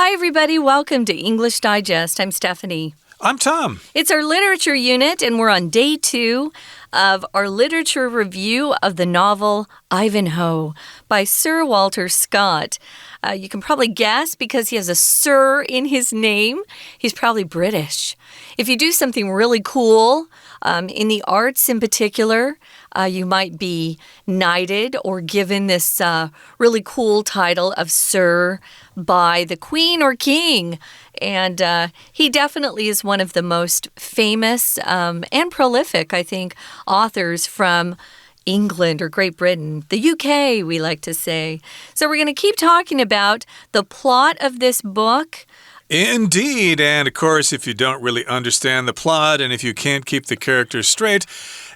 Hi, everybody. Welcome to English Digest. I'm Stephanie. I'm Tom. It's our literature unit, and we're on day 2 of our literature review of the novel Ivanhoe by Sir Walter Scott. You can probably guess because he has a Sir in his name. He's probably British. If you do something really cool, in the arts in particular, you might be knighted or given this really cool title of Sir by the Queen or King. And he definitely is one of the most famous and prolific, I think, authors from England or Great Britain, the UK, we like to say. So we're going to keep talking about the plot of this book. Indeed, and of course, if you don't really understand the plot and if you can't keep the characters straight,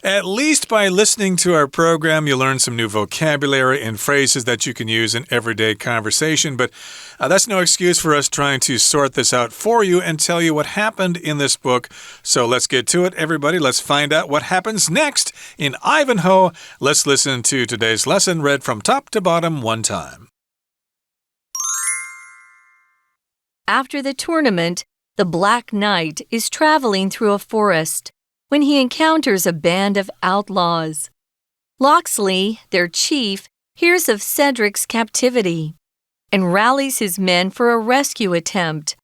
at least by listening to our program, you'll learn some new vocabulary and phrases that you can use in everyday conversation. But that's no excuse for us trying to sort this out for you and tell you what happened in this book. So let's get to it, everybody. Let's find out what happens next in Ivanhoe. Let's listen to today's lesson read from top to bottom one time. After the tournament, the Black Knight is traveling through a forest when he encounters a band of outlaws. Locksley, their chief, hears of Cedric's captivity and rallies his men for a rescue attempt,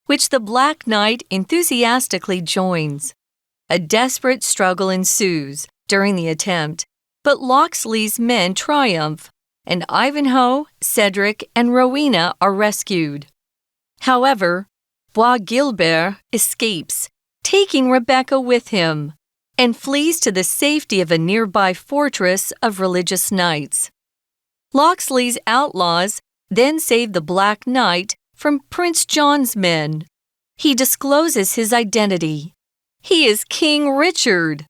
which the Black Knight enthusiastically joins. A desperate struggle ensues during the attempt, but Locksley's men triumph, and Ivanhoe, Cedric, and Rowena are rescued. However, Bois Guilbert escapes, taking Rebecca with him, and flees to the safety of a nearby fortress of religious knights. Locksley's outlaws then save the Black Knight from Prince John's men. He discloses his identity. He is King Richard.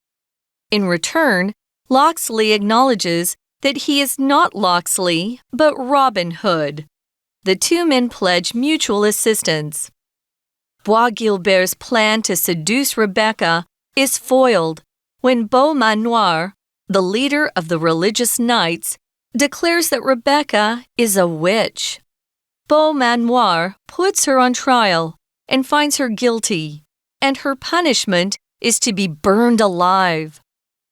In return, Locksley acknowledges that he is not Locksley, but Robin Hood. The two men pledge mutual assistance. Bois Guilbert's plan to seduce Rebecca is foiled when Beaumanoir, the leader of the religious knights, declares that Rebecca is a witch. Beaumanoir puts her on trial and finds her guilty, and her punishment is to be burned alive.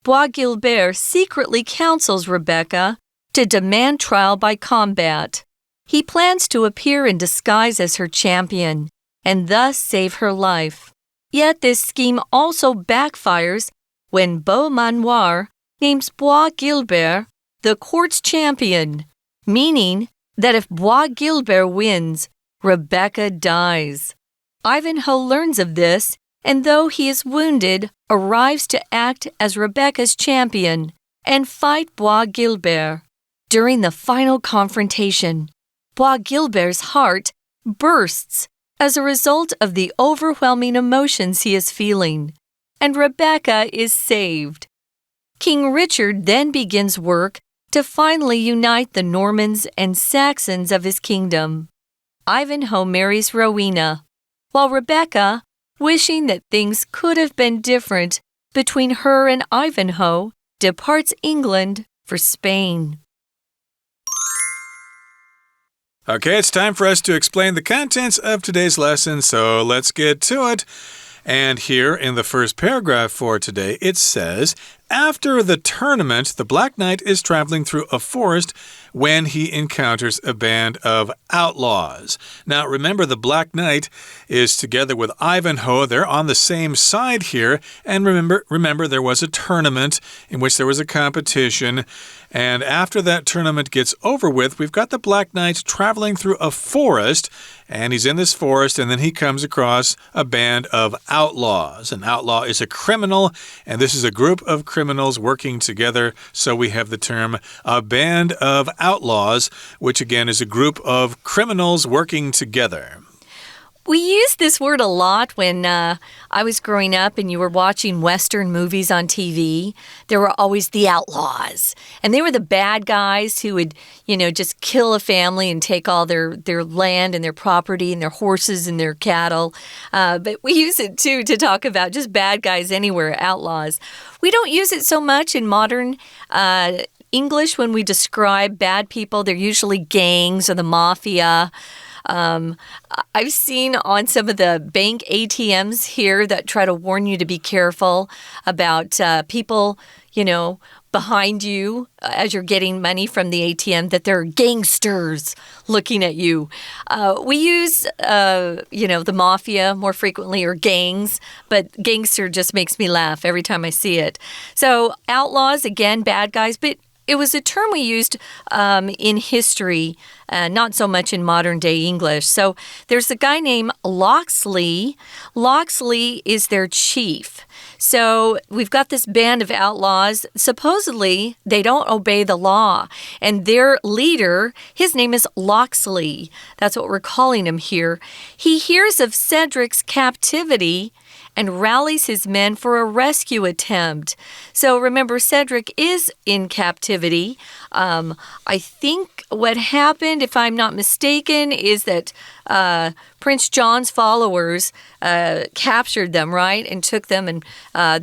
Bois Guilbert secretly counsels Rebecca to demand trial by combat. He plans to appear in disguise as her champion and thus save her life. Yet this scheme also backfires when Beaumanoir names Bois Guilbert the court's champion, meaning that if Bois Guilbert wins, Rebecca dies. Ivanhoe learns of this, and though he is wounded, arrives to act as Rebecca's champion and fight Bois Guilbert. During the final confrontation, Bois Guilbert's heart bursts as a result of the overwhelming emotions he is feeling, and Rebecca is saved. King Richard then begins work to finally unite the Normans and Saxons of his kingdom. Ivanhoe marries Rowena, while Rebecca, wishing that things could have been different between her and Ivanhoe, departs England for Spain. Okay, it's time for us to explain the contents of today's lesson, so let's get to it. And here in the first paragraph for today, it says, after the tournament, the Black Knight is traveling through a forest when he encounters a band of outlaws. Now, remember, the Black Knight is together with Ivanhoe. They're on the same side here. And remember, there was a tournament in which there was a competition. And after that tournament gets over with, we've got the Black Knight traveling through a forest. And he's in this forest, and then he comes across a band of outlaws. An outlaw is a criminal, and this is a group of criminals working together. So we have the term a band of outlaws, which again is a group of criminals working together. We used this word a lot when I was growing up and you were watching Western movies on TV. There were always the outlaws. And they were the bad guys who would, just kill a family and take all their land and their property and their horses and their cattle. But we use it, too, to talk about just bad guys anywhere, outlaws. We don't use it so much in modern English when we describe bad people. They're usually gangs or the mafia. I've seen on some of the bank ATMs here that try to warn you to be careful about people, behind you as you're getting money from the ATM, that they're gangsters looking at you. We use, the mafia more frequently, or gangs, but gangster just makes me laugh every time I see it. So outlaws, again, bad guys, but it was a term we used in history, not so much in modern-day English. So there's a guy named Locksley. Locksley is their chief. So we've got this band of outlaws. Supposedly, they don't obey the law. And their leader, his name is Locksley. That's what we're calling him here. He hears of Cedric's captivity and rallies his men for a rescue attempt. So remember, Cedric is in captivity. I think what happened, if I'm not mistaken, is that Prince John's followers captured them, right, and took them, and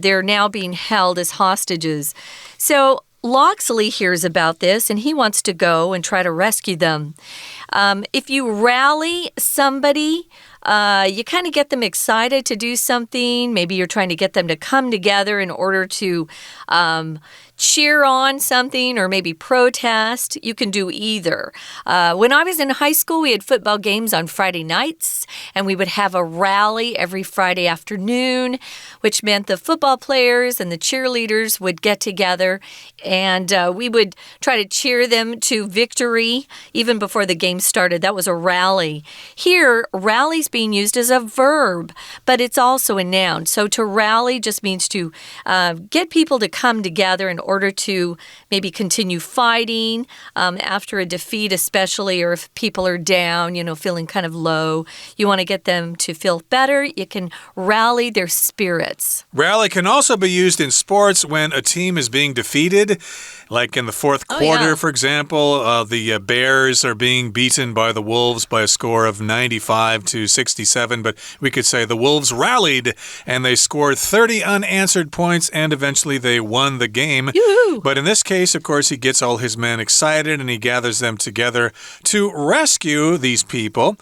they're now being held as hostages. So Locksley hears about this, and he wants to go and try to rescue them. If you rally somebody, you kind of get them excited to do something. Maybe you're trying to get them to come together in order to cheer on something or maybe protest. You can do either. When I was in high school, we had football games on Friday nights, and we would have a rally every Friday afternoon, which meant the football players and the cheerleaders would get together, and we would try to cheer them to victory even before the game started. That was a rally. Here, rally's being used as a verb, but it's also a noun. So to rally just means to get people to come together in order to maybe continue fighting after a defeat, especially, or if people are down, feeling kind of low. You want to get them to feel better. You can rally their spirits. Rally can also be used in sports when a team is being defeated, like in the fourth quarter, for example. The Bears are being beaten by the Wolves by a score of 95-67, but we could say the Wolves rallied and they scored 30 unanswered points and eventually they won the game. Yoo-hoo! But in this case, of course, he gets all his men excited and he gathers them together to rescue these people.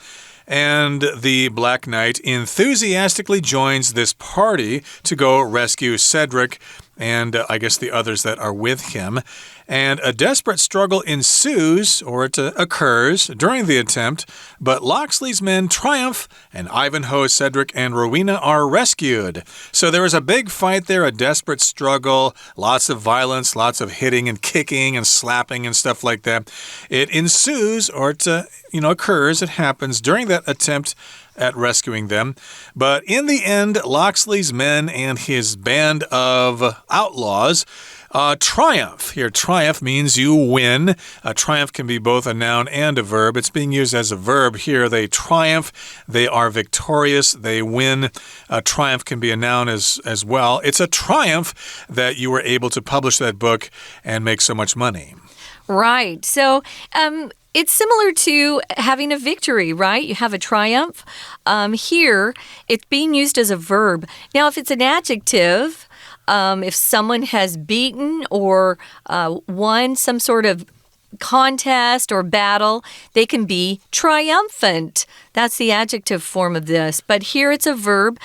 And the Black Knight enthusiastically joins this party to go rescue Cedric and I guess the others that are with him. And a desperate struggle ensues, or it occurs, during the attempt, but Locksley's men triumph, and Ivanhoe, Cedric, and Rowena are rescued. So there is a big fight there, a desperate struggle, lots of violence, lots of hitting and kicking and slapping and stuff like that. It ensues, or it occurs, it happens during that attempt at rescuing them. But in the end, Locksley's men and his band of outlaws triumph. Here, triumph means you win. Triumph can be both a noun and a verb. It's being used as a verb here. They triumph. They are victorious. They win. Triumph can be a noun as well. It's a triumph that you were able to publish that book and make so much money. Right. So, it's similar to having a victory, right? You have a triumph. Here, it's being used as a verb. Now, if it's an adjective, if someone has beaten or won some sort of contest or battle, they can be triumphant. That's the adjective form of this. But here it's a verb.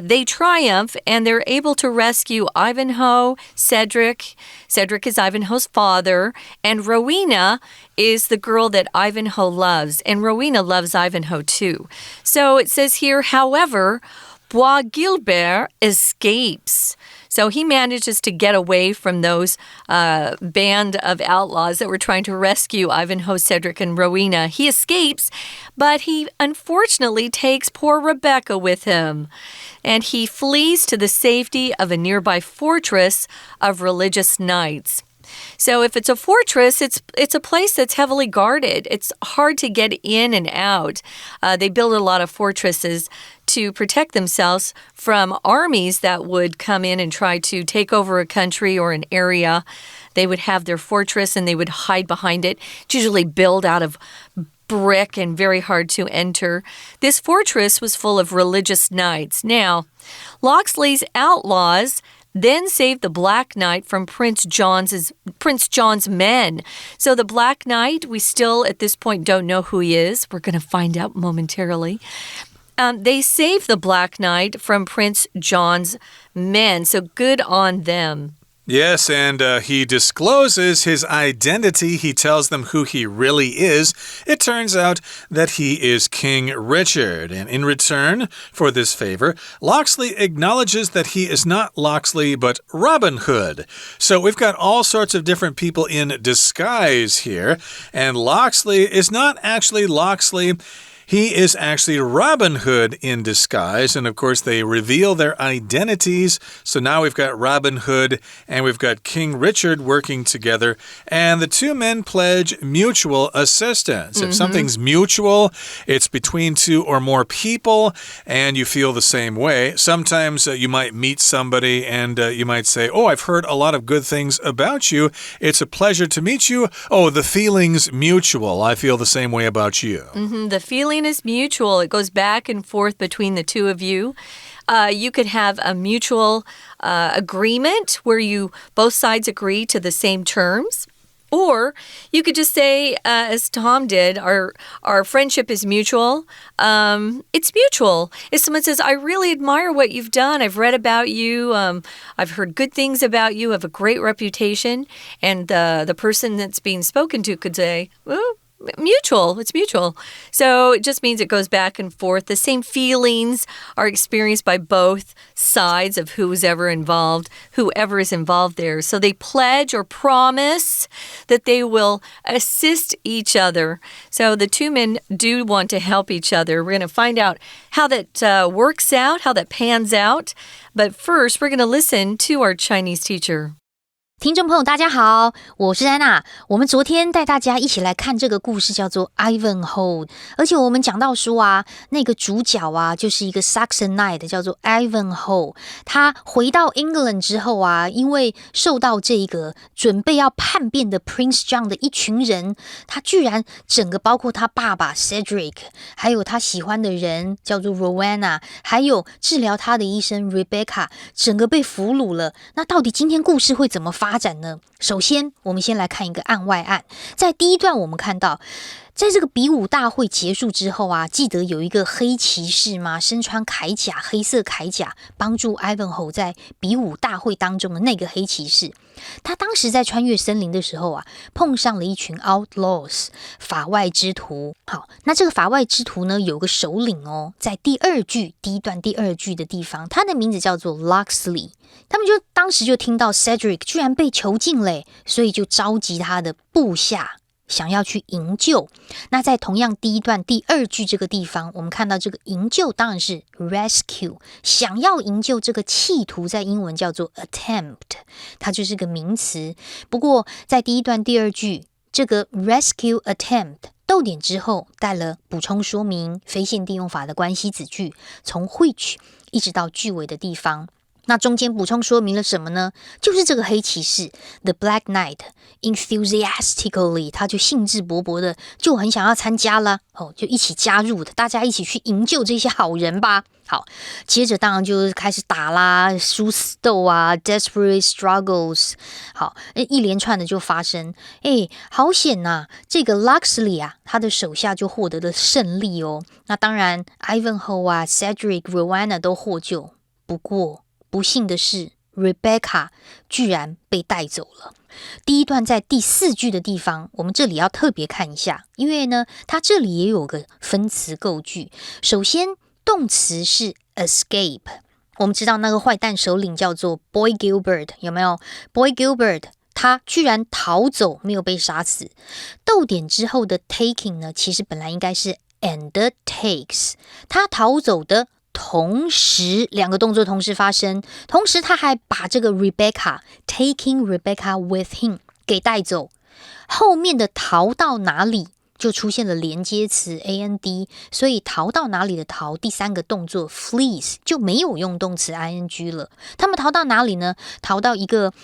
They triumph and they're able to rescue Ivanhoe, Cedric. Cedric is Ivanhoe's father. And Rowena is the girl that Ivanhoe loves. And Rowena loves Ivanhoe too. So it says here, however, Bois Guilbert escapes. So he manages to get away from those band of outlaws that were trying to rescue Ivanhoe, Cedric, and Rowena. He escapes, but he unfortunately takes poor Rebecca with him. And he flees to the safety of a nearby fortress of religious knights. So if it's a fortress, it's a place that's heavily guarded. It's hard to get in and out. They build a lot of fortresses to protect themselves from armies that would come in and try to take over a country or an area. They would have their fortress and they would hide behind it. It's usually built out of brick and very hard to enter. This fortress was full of religious knights. Now, Locksley's outlaws, then saved the Black Knight from Prince John's men. So the Black Knight, we still at this point don't know who he is. We're going to find out momentarily. They saved the Black Knight from Prince John's men, so good on them. Yes, and he discloses his identity. He tells them who he really is. It turns out that he is King Richard. And in return for this favor, Locksley acknowledges that he is not Locksley, but Robin Hood. So we've got all sorts of different people in disguise here. And Locksley is not actually Locksley. He is actually Robin Hood in disguise, and of course they reveal their identities. So now we've got Robin Hood and we've got King Richard working together, and the two men pledge mutual assistance. If something's mutual, it's between two or more people, and you feel the same way. Sometimes you might meet somebody and you might say, oh, I've heard a lot of good things about you. It's a pleasure to meet you. Oh, the feeling's mutual. I feel the same way about you. The feeling is mutual. It goes back and forth between the two of you. You could have a mutual agreement where you both sides agree to the same terms. Or you could just say, as Tom did, our friendship is mutual. It's mutual. If someone says, I really admire what you've done. I've read about you. I've heard good things about you. Have a great reputation. And the person that's being spoken to could say, well, mutual. It's mutual. So it just means it goes back and forth. The same feelings are experienced by both sides of whoever is involved there. So they pledge or promise that they will assist each other. So the two men do want to help each other. We're going to find out how that works out, how that pans out. But first, we're going to listen to our Chinese teacher. 听众朋友大家好，我是安娜。我们昨天带大家一起来看这个故事叫做 Ivanhoe， 而且我们讲到说啊，那个主角啊就是一个 Saxon Knight 叫做 Ivanhoe。他回到 England 之后啊，因为受到这个准备要叛变的 Prince John 的一群人，他居然整个包括他爸爸 Cedric， 还有他喜欢的人叫做 Rowena， 还有治疗他的医生 Rebecca， 整个被俘虏了。那到底今天故事会怎么发展呢？首先我们先来看一个案外案。在第一段我们看到，在这个比武大会结束之后啊，记得有一个黑骑士吗？身穿铠甲，黑色铠甲，帮助 Ivanhoe 在比武大会当中的那个黑骑士。他当时在穿越森林的时候啊，碰上了一群 outlaws 法外之徒。好，那这个法外之徒呢，有个首领哦，在第一段第二句的地方，他的名字叫做 Locksley。他们当时就听到 Cedric 居然被囚禁了，所以就召集他的部下想要去营救。那在同样第一段第二句这个地方，我们看到这个营救当然是 rescue， 想要营救这个企图在英文叫做 attempt， 它就是个名词。不过在第一段第二句这个 rescue attempt逗点之后带了补充说明非限定用法的关系子句，从 which 一直到句尾的地方。那中间补充说明了什么呢？就是这个黑骑士 The Black Knight enthusiastically 他就兴致勃勃的就很想要参加了就一起加入的，大家一起去营救这些好人吧。好，接着当然就开始打啦，殊死斗啊 desperate struggles。 好，一连串的就发生。好险啊，这个 Locksley 啊，他的手下就获得了胜利哦。那当然 Ivanhoe 啊 Cedric Rowena 都获救，不过不幸的是 Rebecca 居然被带走了。第一段在第四句的地方，我们这里要特别看一下，因为呢它这里也有个分词构句。首先动词是 escape， 我们知道那个坏蛋首领叫做 Boy Gilbert， 有没有？ Boy Gilbert 他居然逃走，没有被杀死。逗点之后的 taking 呢，其实本来应该是 and takes， 他逃走的同时，两个动作同时发生，同时他还把这个 Rebecca taking Rebecca with him 给带走。后面的逃到哪里就出现了连接词 and， 所以逃到哪里的逃，第三个动作 flees 就没有用动词 ing 了。他们逃到哪里呢？逃到一个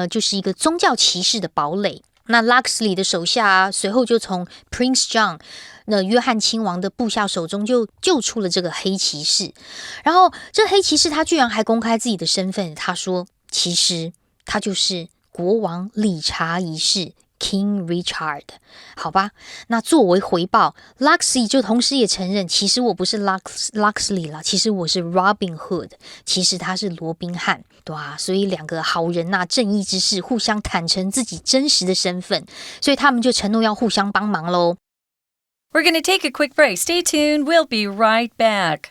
就是一个宗教骑士的堡垒。那 Locksley 的手下随后就从 Prince John 那约翰亲王的部下手中就救出了这个黑骑士。然后这黑骑士他居然还公开自己的身份，他说其实他就是国王理查一世 King Richard。 好吧，那作为回报 Locksley 就同时也承认，其实我不是 Locksley 啦，其实我是 Robin Hood， 其实他是罗宾汉，对啊，所以两个好人啊，正义之士互相坦诚自己真实的身份，所以他们就承诺要互相帮忙咯。 We're going to take a quick break. Stay tuned. We'll be right back.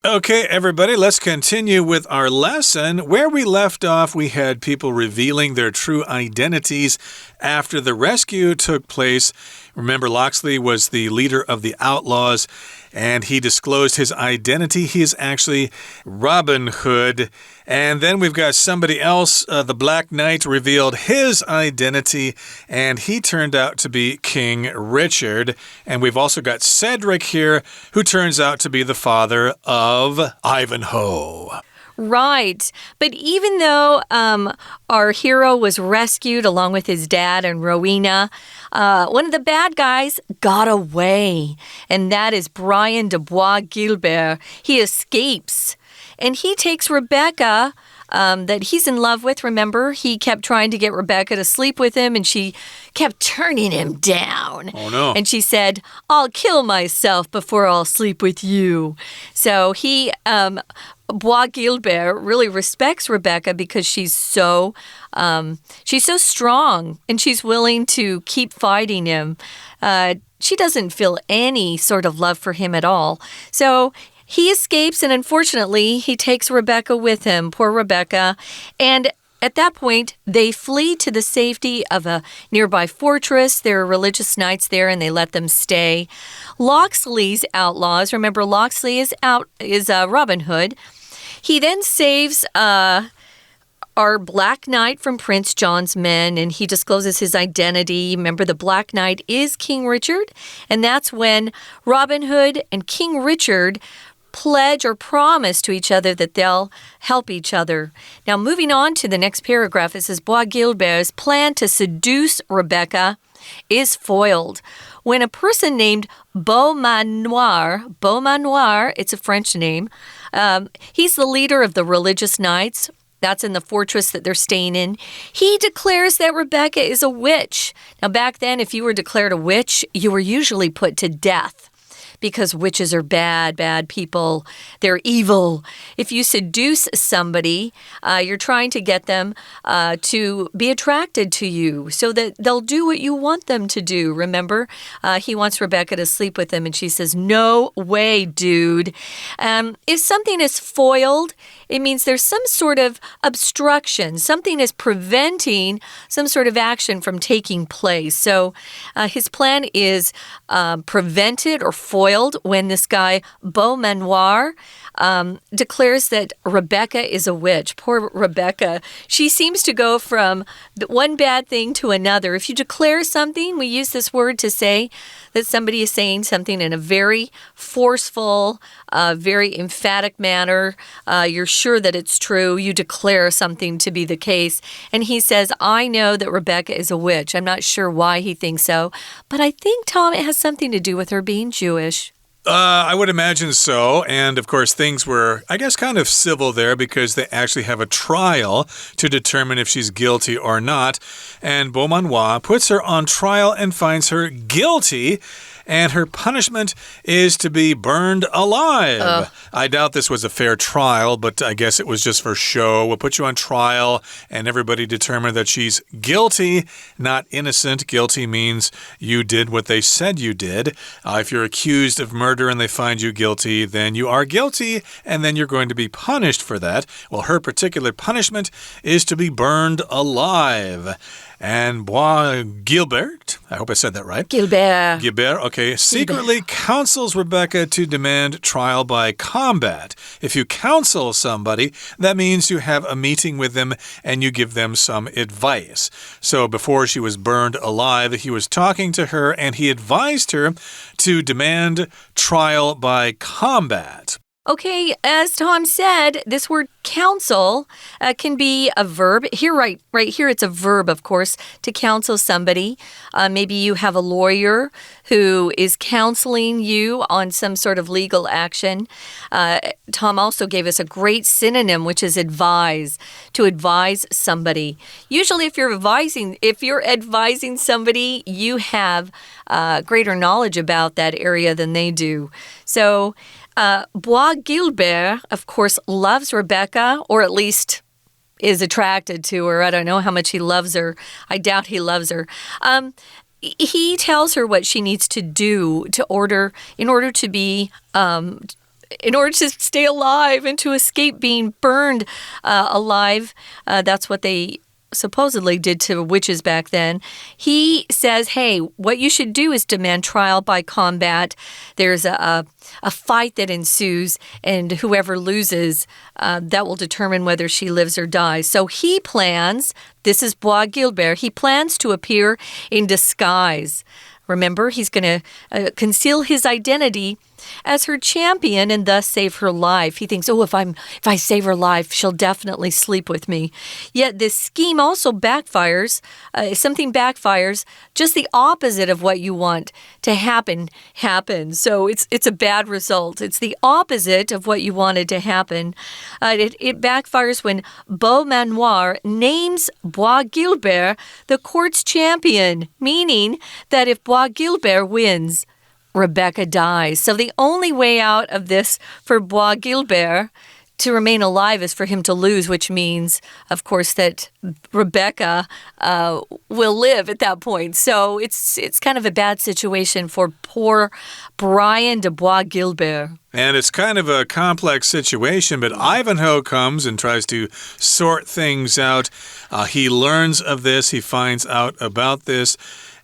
Okay, everybody, let's continue with our lesson. Where we left off, we had people revealing their true identities after the rescue took place. Remember, Locksley was the leader of the outlaws, and he disclosed his identity. He is actually Robin Hood. And then we've got somebody else, the Black Knight, revealed his identity, and he turned out to be King Richard. And we've also got Cedric here, who turns out to be the father of Ivanhoe. Right. But even though our hero was rescued along with his dad and Rowena, one of the bad guys got away. And that is Brian de Bois Guilbert. He escapes. And he takes Rebecca, that he's in love with. Remember, he kept trying to get Rebecca to sleep with him, and she kept turning him down. Oh, no. And she said, I'll kill myself before I'll sleep with you. So he, Bois Guilbert, really respects Rebecca because she's so strong, and she's willing to keep fighting him. She doesn't feel any sort of love for him at all. So he escapes, and unfortunately, he takes Rebecca with him, poor Rebecca. And at that point, they flee to the safety of a nearby fortress. There are religious knights there, and they let them stay. Locksley's outlaws, remember, Locksley is Robin Hood. He then saves our Black Knight from Prince John's men, and he discloses his identity. Remember, the Black Knight is King Richard, and that's when Robin Hood and King Richard pledge or promise to each other that they'll help each other. Now, moving on to the next paragraph, it says, Bois Guilbert's plan to seduce Rebecca is foiled when a person named Beaumanoir, it's a French name, he's the leader of the religious knights. That's in the fortress that they're staying in. He declares that Rebecca is a witch. Now, back then, if you were declared a witch, you were usually put to death, because witches are bad people. They're evil. If you seduce somebody, you're trying to get them to be attracted to you so that they'll do what you want them to do. Remember, he wants Rebecca to sleep with him, and she says, no way, dude. If something is foiled, it means there's some sort of obstruction. Something is preventing some sort of action from taking place. So his plan is prevented or foiled when this guy, Beaumanoir, declares that Rebecca is a witch. Poor Rebecca. She seems to go from one bad thing to another. If you declare something, we use this word to say that somebody is saying something in a very forceful, very emphatic manner. You're sure that it's true. You declare something to be the case. And he says, I know that Rebecca is a witch. I'm not sure why he thinks so, but I think, Tom, it has something to do with her being Jewish. I would imagine so. And of course, things were, I guess, kind of civil there because they actually have a trial to determine if she's guilty or not. And Beaumanoir puts her on trial and finds her guilty. And her punishment is to be burned alive. I doubt this was a fair trial, but I guess it was just for show. We'll put you on trial, and everybody determined that she's guilty, not innocent. Guilty means you did what they said you did. If you're accused of murder and they find you guilty, then you are guilty, and then you're going to be punished for that. Well, her particular punishment is to be burned alive. And Bois Guilbert, I hope I said that right. Guilbert, okay, secretly counsels Rebecca to demand trial by combat. If you counsel somebody, that means you have a meeting with them and you give them some advice. So before she was burned alive, he was talking to her and he advised her to demand trial by combat. Okay, as Tom said, this word counsel can be a verb. Here, right here, it's a verb, of course, to counsel somebody. Maybe you have a lawyer who is counseling you on some sort of legal action. Tom also gave us a great synonym, which is advise, to advise somebody. Usually, if you're advising somebody, you have greater knowledge about that area than they do. So, Bois Guilbert, of course, loves Rebecca, or at least is attracted to her. I don't know how much he loves her. I doubt he loves her. He tells her what she needs to do in order to stay alive and to escape being burned alive. That's what they supposedly did to witches back then. He says, hey, what you should do is demand trial by combat. There's a fight that ensues, and whoever loses, that will determine whether she lives or dies. So he plans, this is Bois Guilbert, he plans to appear in disguise. Remember, he's going to conceal his identity as her champion and thus save her life. He thinks, if I save her life, she'll definitely sleep with me. Yet this scheme also backfires. Something backfires, just the opposite of what you want to happen happens. So it's a bad result. It's the opposite of what you wanted to happen. It backfires when Beaumanoir names Bois Guilbert the court's champion, meaning that if Bois Guilbert wins, Rebecca dies. So the only way out of this for Bois Guilbert to remain alive is for him to lose, which means, of course, that Rebecca will live at that point. So it's kind of a bad situation for poor Brian de Bois Guilbert. And it's kind of a complex situation, but Ivanhoe comes and tries to sort things out. He learns of this. He finds out about this.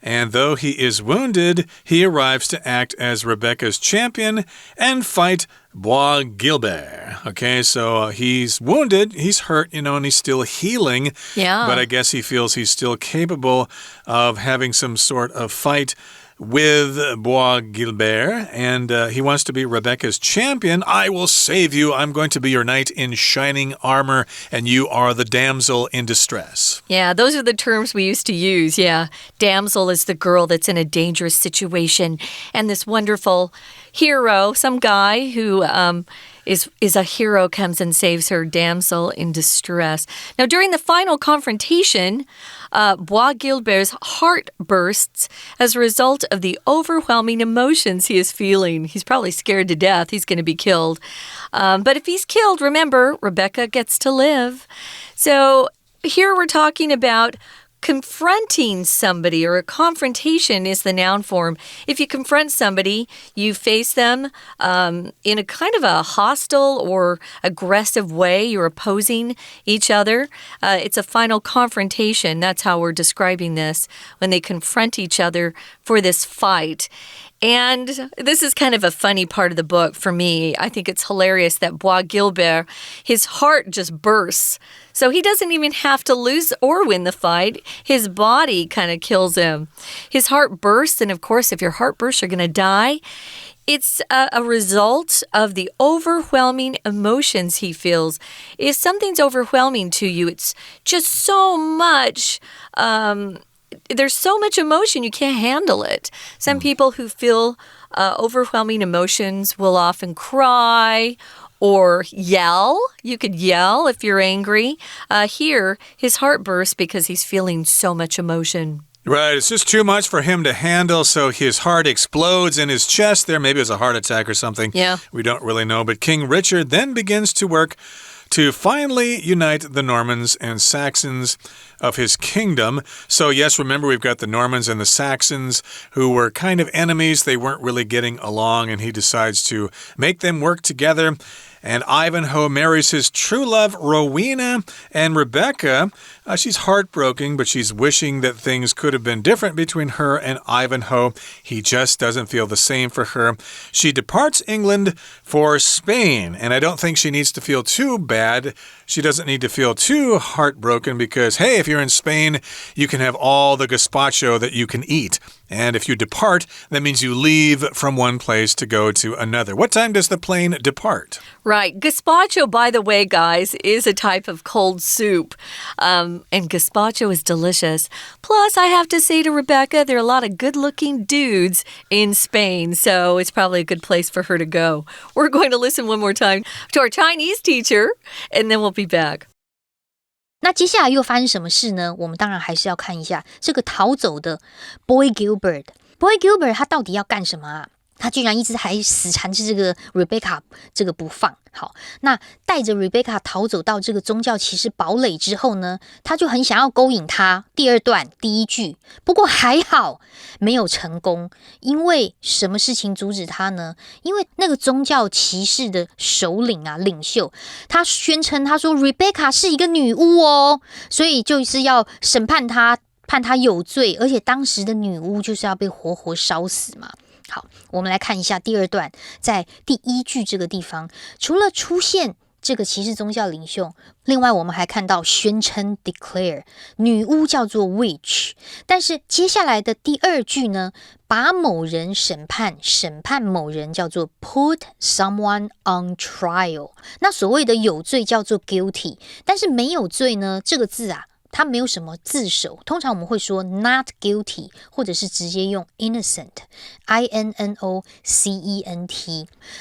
And though he is wounded, he arrives to act as Rebecca's champion and fight Bois Guilbert. Okay, so he's wounded, he's hurt, and he's still healing. Yeah. But I guess he feels he's still capable of having some sort of fight with Bois Guilbert, and he wants to be Rebecca's champion. I will save you. I'm going to be your knight in shining armor, and you are the damsel in distress. Yeah, those are the terms we used to use. Yeah, damsel is the girl that's in a dangerous situation, and this wonderful hero, some guy who is a hero, comes and saves her, damsel in distress. Now, during the final confrontation, Bois Guilbert's heart bursts as a result of the overwhelming emotions he is feeling. He's probably scared to death. He's going to be killed. But if he's killed, remember, Rebecca gets to live. So here we're talking about confronting somebody, or a confrontation is the noun form. If you confront somebody, you face them in a kind of a hostile or aggressive way. You're opposing each other. It's a final confrontation. That's how we're describing this, when they confront each other for this fight. And this is kind of a funny part of the book for me. I think it's hilarious that Bois Guilbert, his heart just bursts. So he doesn't even have to lose or win the fight. His body kind of kills him. His heart bursts, and of course, if your heart bursts, you're going to die. It's a result of the overwhelming emotions he feels. If something's overwhelming to you, it's just so much. There's so much emotion, you can't handle it. Some people who feel overwhelming emotions will often cry or yell. You could yell if you're angry. Here, his heart bursts because he's feeling so much emotion. Right, it's just too much for him to handle, so his heart explodes in his chest there. Maybe it was a heart attack or something. Yeah. We don't really know. But King Richard then begins to work to finally unite the Normans and Saxons of his kingdom. So yes, remember, we've got the Normans and the Saxons who were kind of enemies. They weren't really getting along, and he decides to make them work together. And Ivanhoe marries his true love, Rowena, and Rebecca. She's heartbroken, but she's wishing that things could have been different between her and Ivanhoe. He just doesn't feel the same for her. She departs England for Spain, and I don't think she needs to feel too bad. She doesn't need to feel too heartbroken because, hey, if you're in Spain, you can have all the gazpacho that you can eat. And if you depart, that means you leave from one place to go to another. What time does the plane depart? Right. Gazpacho, by the way, guys, is a type of cold soup. And gazpacho is delicious. Plus, I have to say to Rebecca, there are a lot of good-looking dudes in Spain, so it's probably a good place for her to go. We're going to listen one more time to our Chinese teacher, and then we'll be back. 那接下来又发生什么事呢？我们当然还是要看一下这个逃走的 Boy Gilbert。Boy Gilbert 他到底要干什么啊？他居然一直还死缠着这个 Rebecca 这个不放。好，那带着 Rebecca 逃走到这个宗教骑士堡垒之后呢，他就很想要勾引她。第二段第一句，不过还好没有成功，因为什么事情阻止他呢？因为那个宗教骑士的首领啊，领袖，他宣称他说 Rebecca 是一个女巫哦，所以就是要审判他，判他有罪，而且当时的女巫就是要被活活烧死嘛。好，我们来看一下第二段，在第一句这个地方，除了出现这个骑士宗教领袖，另外我们还看到宣称 declare 女巫叫做 witch， 但是接下来的第二句呢，把某人审判某人叫做 put someone on trial， 那所谓的有罪叫做 guilty， 但是没有罪呢，这个字啊它没有什么字首，通常我们会说 not guilty， 或者是直接用 innocent I-N-N-O-C-E-N-T。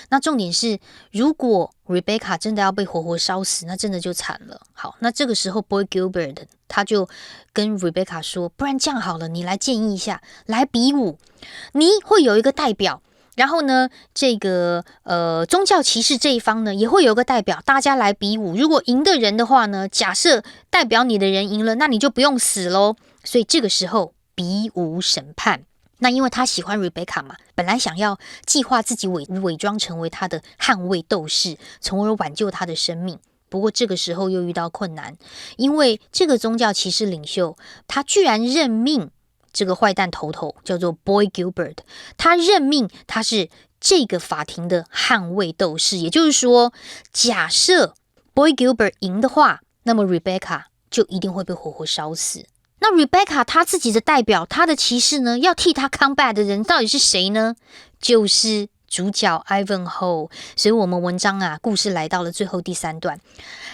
那重点是，如果 Rebecca 真的要被活活烧死，那真的就惨了。好，那这个时候 Boy Gilbert 他就跟 Rebecca 说，不然这样好了，你来建议一下，来比武，你会有一个代表，然后呢，这个宗教骑士这一方呢，也会有个代表，大家来比武。如果赢的人的话呢，假设代表你的人赢了，那你就不用死咯。所以这个时候比武审判。那因为他喜欢 Rebecca 嘛，本来想要计划自己伪装成为他的捍卫斗士，从而挽救他的生命。不过这个时候又遇到困难，因为这个宗教骑士领袖，他居然任命这个坏蛋头叫做 Boy Gilbert， 他任命他是这个法庭的捍卫斗士，也就是说，假设 Boy Gilbert 赢的话，那么 Rebecca 就一定会被活活烧死。那 Rebecca 他自己的代表，他的骑士呢，要替他 combat 的人到底是谁呢？就是主角 Ivanhoe。 所以我们文章啊，故事来到了最后第三段，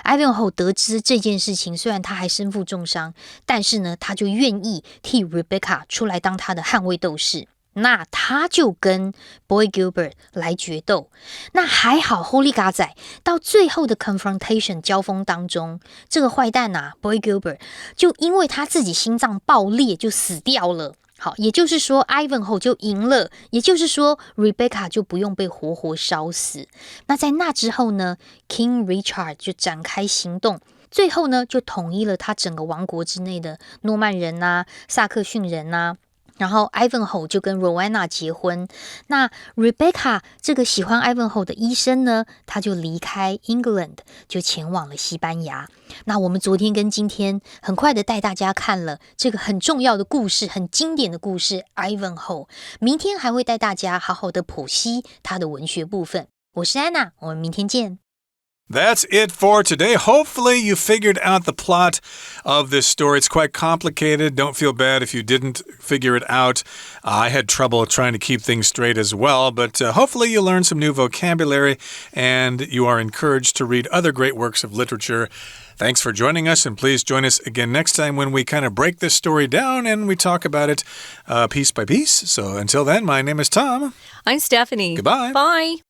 Ivanhoe 得知这件事情，虽然他还身负重伤，但是呢，他就愿意替 Rebecca 出来当他的捍卫斗士。那他就跟 Boy Gilbert 来决斗。那还好 Holy God 仔到最后的 confrontation 交锋当中，这个坏蛋啊 Boy Gilbert 就因为他自己心脏爆裂就死掉了。好，也就是说 Ivanhoe 就赢了，也就是说 Rebecca 就不用被活活烧死。那在那之后呢， King Richard 就展开行动，最后呢就统一了他整个王国之内的诺曼人啊、萨克逊人啊，然后 Ivanhoe 就跟 Rowena 结婚。那 Rebecca 这个喜欢 Ivanhoe 的医生呢，他就离开 England 就前往了西班牙。那我们昨天跟今天很快的带大家看了这个很重要的故事，很经典的故事 Ivanhoe， 明天还会带大家好好的剖析他的文学部分。我是安娜，我们明天见。That's it for today. Hopefully you figured out the plot of this story. It's quite complicated. Don't feel bad if you didn't figure it out. I had trouble trying to keep things straight as well, but hopefully you learned some new vocabulary and you are encouraged to read other great works of literature. Thanks for joining us, and please join us again next time when we kind of break this story down and we talk about it piece by piece. So until then, my name is Tom. I'm Stephanie. Goodbye. Bye.